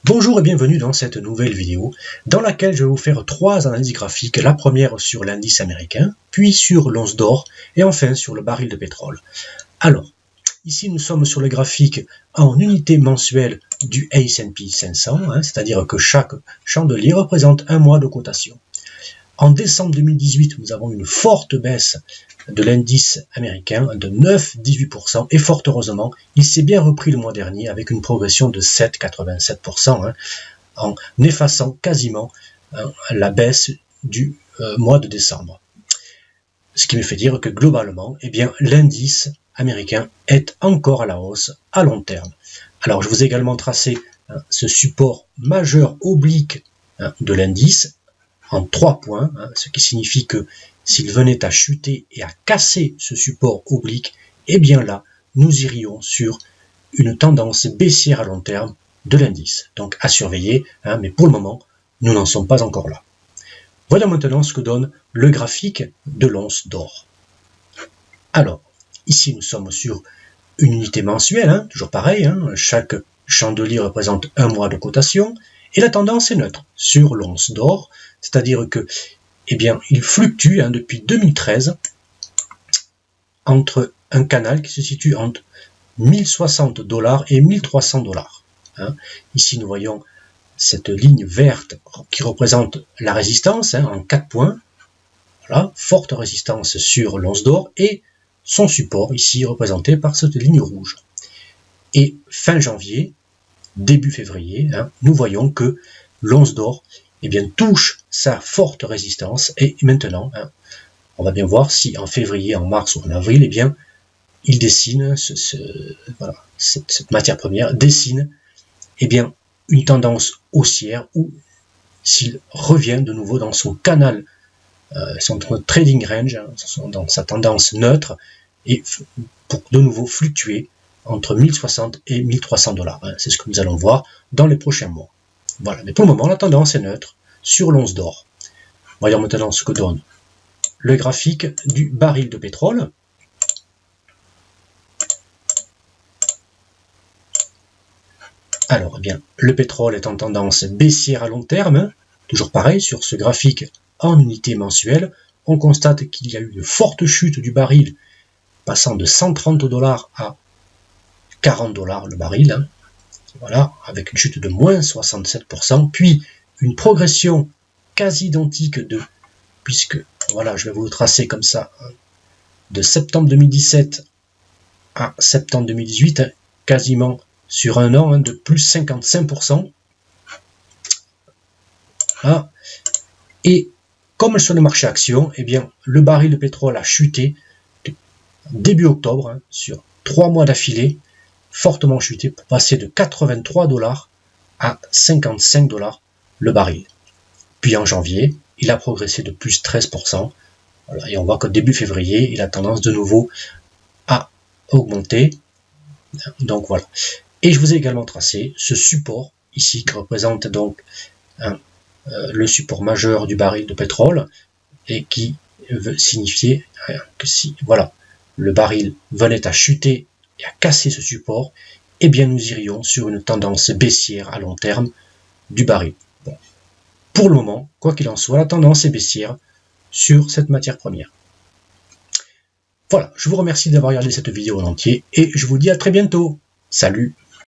Bonjour et bienvenue dans cette nouvelle vidéo dans laquelle je vais vous faire trois analyses graphiques, la première sur l'indice américain, puis sur l'once d'or et enfin sur le baril de pétrole. Alors, ici nous sommes sur le graphique en unité mensuelle du S&P 500, c'est-à-dire que chaque chandelier représente un mois de cotation. En décembre 2018, nous avons une forte baisse de l'indice américain de 9,18% et fort heureusement, il s'est bien repris le mois dernier avec une progression de 7,87% en effaçant quasiment la baisse du mois de décembre. Ce qui me fait dire que globalement, l'indice américain est encore à la hausse à long terme. Alors je vous ai également tracé ce support majeur oblique de l'indice en 3 points, ce qui signifie que s'il venait à chuter et à casser ce support oblique, là, nous irions sur une tendance baissière à long terme de l'indice. Donc à surveiller, mais pour le moment, nous n'en sommes pas encore là. Voilà maintenant ce que donne le graphique de l'once d'or. Alors, ici nous sommes sur une unité mensuelle, toujours pareil, chaque chandelier représente un mois de cotation, et la tendance est neutre sur l'once d'or, c'est-à-dire que il fluctue depuis 2013 entre un canal qui se situe entre 1060 $ et 1300 $. Ici nous voyons cette ligne verte qui représente la résistance en 4 points. Voilà, forte résistance sur l'once d'or et son support ici représenté par cette ligne rouge. Et fin janvier, début février, nous voyons que l'once d'or touche sa forte résistance et maintenant, on va bien voir si en février, en mars ou en avril, il dessine, cette matière première dessine une tendance haussière ou s'il revient de nouveau dans son canal, son trading range, dans sa tendance neutre et pour de nouveau fluctuer entre 1060 et 1300 $. C'est ce que nous allons voir dans les prochains mois. Voilà, mais pour le moment, la tendance est neutre sur l'once d'or. Voyons maintenant ce que donne le graphique du baril de pétrole. Alors, le pétrole est en tendance baissière à long terme, toujours pareil, sur ce graphique en unité mensuelle, on constate qu'il y a eu une forte chute du baril, passant de 130 $ à 40 $ le baril, voilà, avec une chute de moins 67%, puis une progression quasi identique puisque, voilà, je vais vous le tracer comme ça, de septembre 2017 à septembre 2018, quasiment sur un an, de plus 55%. Voilà. Et comme sur le marché action, le baril de pétrole a chuté début octobre, sur 3 mois d'affilée, fortement chuté pour passer de 83 $ à 55 $ le baril. Puis en janvier, il a progressé de plus 13%. Voilà, et on voit qu'au début février, il a tendance de nouveau à augmenter. Donc voilà. Et je vous ai également tracé ce support ici qui représente donc le support majeur du baril de pétrole et qui veut signifier que si le baril venait à chuter et à casser ce support, nous irions sur une tendance baissière à long terme du baril. Bon. Pour le moment, quoi qu'il en soit, la tendance est baissière sur cette matière première. Voilà, je vous remercie d'avoir regardé cette vidéo en entier et je vous dis à très bientôt. Salut!